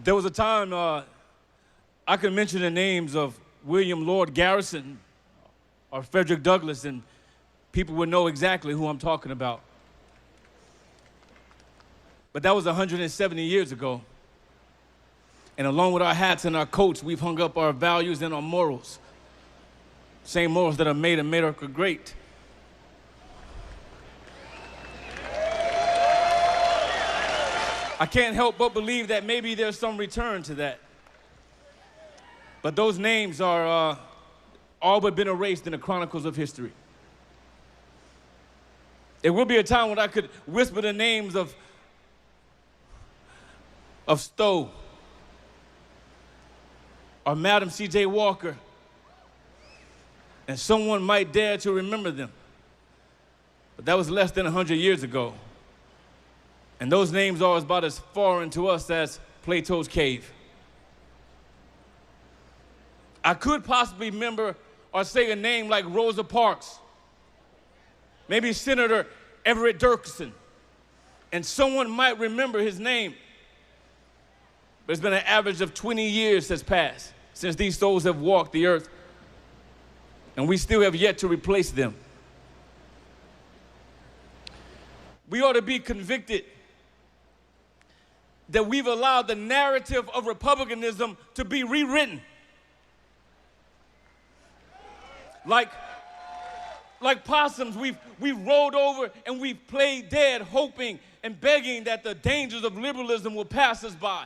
There was a time I could mention the names of William Lord Garrison or Frederick Douglass, and people would know exactly who I'm talking about. But that was 170 years ago. And along with our hats and our coats, we've hung up our values and our morals. Same morals that have made America great. I can't help but believe that maybe there's some return to that. But those names are all but been erased in the chronicles of history. There will be a time when I could whisper the names of Stowe or Madam C.J. Walker, and someone might dare to remember them. But that was less than 100 years ago. And those names are about as foreign to us as Plato's cave. I could possibly remember or say a name like Rosa Parks, maybe Senator Everett Dirksen, and someone might remember his name. But it's been an average of 20 years has passed since these souls have walked the earth, and we still have yet to replace them. We ought to be convicted that we've allowed the narrative of republicanism to be rewritten. Like possums, we've rolled over and we've played dead, hoping and begging that the dangers of liberalism will pass us by.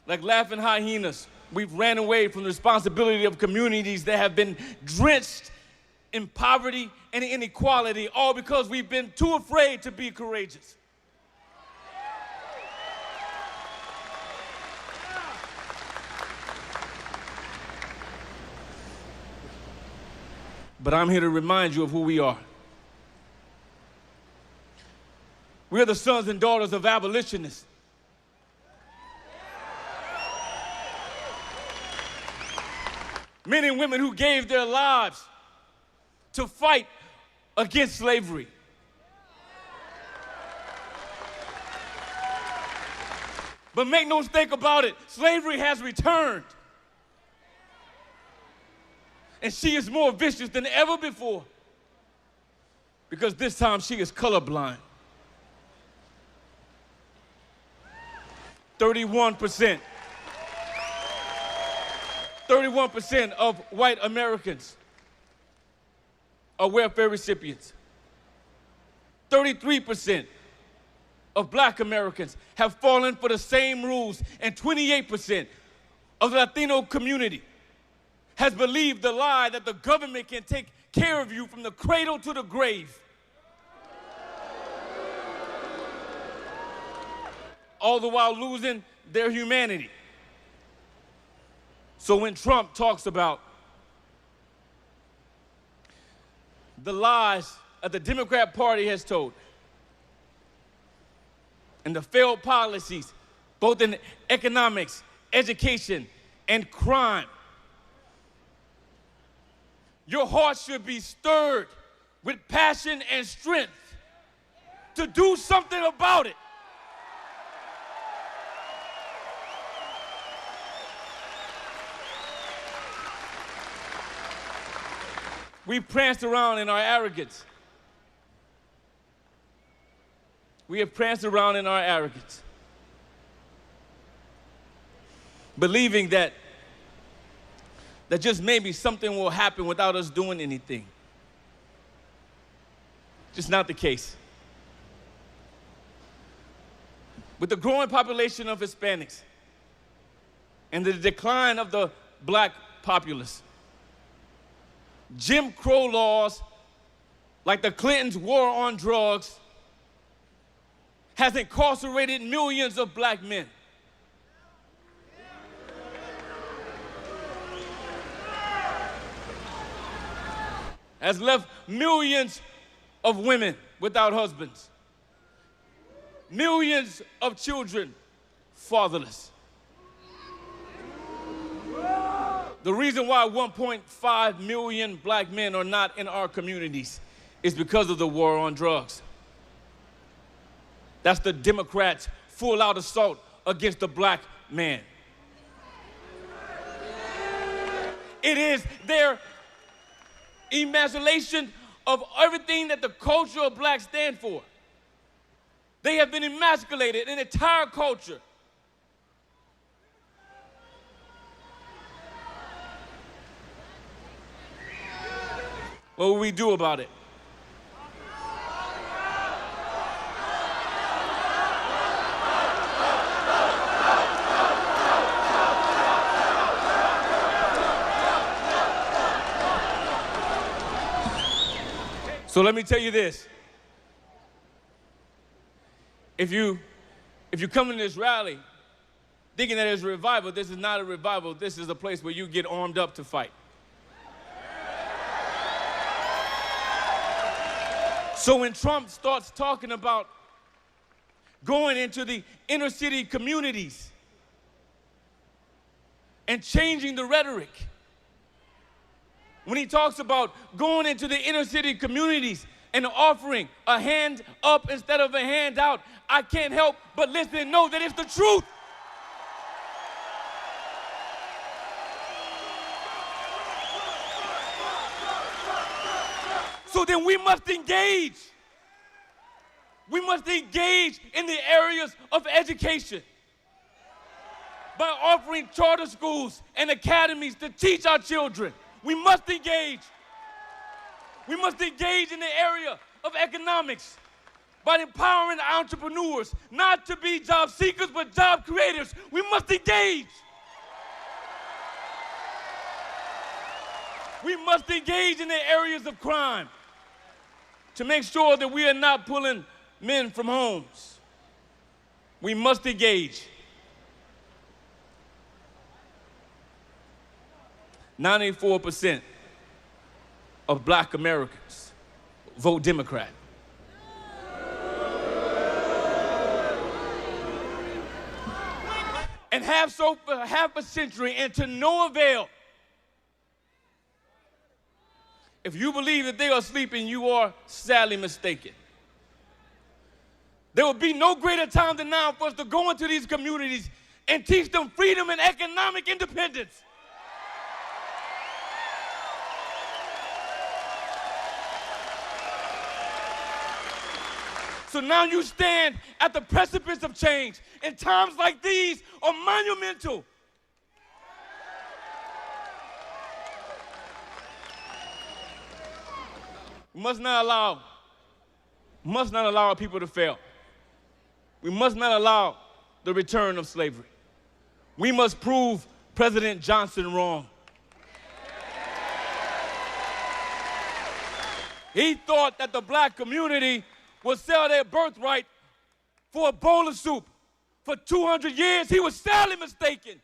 Like laughing hyenas, we've ran away from the responsibility of communities that have been drenched in poverty and inequality, all because we've been too afraid to be courageous. But I'm here to remind you of who we are. We are the sons and daughters of abolitionists. Men and women who gave their lives to fight against slavery. But make no mistake about it, slavery has returned. And she is more vicious than ever before, because this time she is colorblind. 31% of white Americans are welfare recipients. 33% of black Americans have fallen for the same rules, and 28% of the Latino community has believed the lie that the government can take care of you from the cradle to the grave. All the while losing their humanity. So when Trump talks about the lies that the Democrat Party has told and the failed policies, both in economics, education, and crime, your heart should be stirred with passion and strength to do something about it. We pranced around in our arrogance. We have pranced around in our arrogance, believing that just maybe something will happen without us doing anything. Just not the case. With the growing population of Hispanics and the decline of the black populace, Jim Crow laws like the Clintons' war on drugs has incarcerated millions of black men. Has left millions of women without husbands, millions of children fatherless. The reason why 1.5 million black men are not in our communities is because of the war on drugs. That's the Democrats' full-out assault against the black man. It is their emasculation of everything that the culture of black stand for. They have been emasculated, an entire culture. What will we do about it? So let me tell you this. If you come to this rally thinking that it's a revival, this is not a revival. This is a place where you get armed up to fight. So when Trump starts talking about going into the inner city communities and changing the rhetoric, when he talks about going into the inner city communities and offering a hand up instead of a hand out, I can't help but listen and know that it's the truth. So then we must engage. We must engage in the areas of education by offering charter schools and academies to teach our children. We must engage. We must engage in the area of economics by empowering entrepreneurs, not to be job seekers, but job creators. We must engage. We must engage in the areas of crime to make sure that we are not pulling men from homes. We must engage. 94% of black Americans vote Democrat. And have so for half a century and to no avail. If you believe that they are sleeping, you are sadly mistaken. There will be no greater time than now for us to go into these communities and teach them freedom and economic independence. So now you stand at the precipice of change, and times like these are monumental. We must not allow our people to fail. We must not allow the return of slavery. We must prove President Johnson wrong. He thought that the black community would sell their birthright for a bowl of soup. For 200 years, he was sadly mistaken.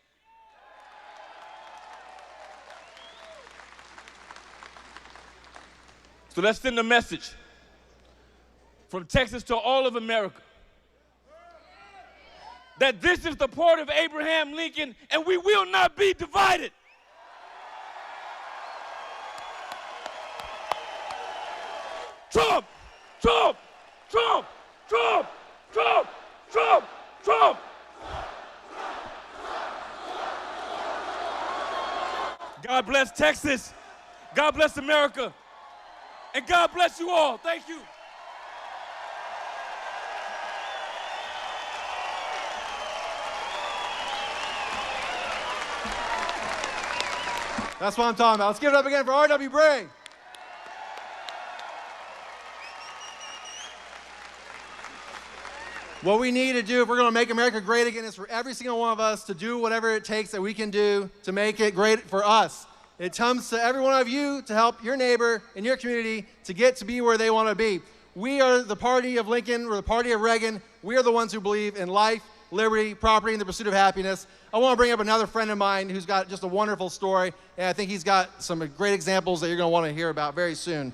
So let's send a message from Texas to all of America that this is the part of Abraham Lincoln and we will not be divided. Trump, Trump, Trump, Trump, Trump, Trump, Trump. God bless Texas. God bless America. And God bless you all. Thank you. That's what I'm talking about. Let's give it up again for R.W. Bray. What we need to do if we're going to make America great again is for every single one of us to do whatever it takes that we can do to make it great for us. It comes to every one of you to help your neighbor and your community to get to be where they want to be. We are the party of Lincoln. We're the party of Reagan. We are the ones who believe in life, liberty, property, and the pursuit of happiness. I want to bring up another friend of mine who's got just a wonderful story, and I think he's got some great examples that you're going to want to hear about very soon.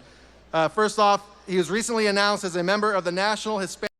First off, he was recently announced as a member of the National Hispanic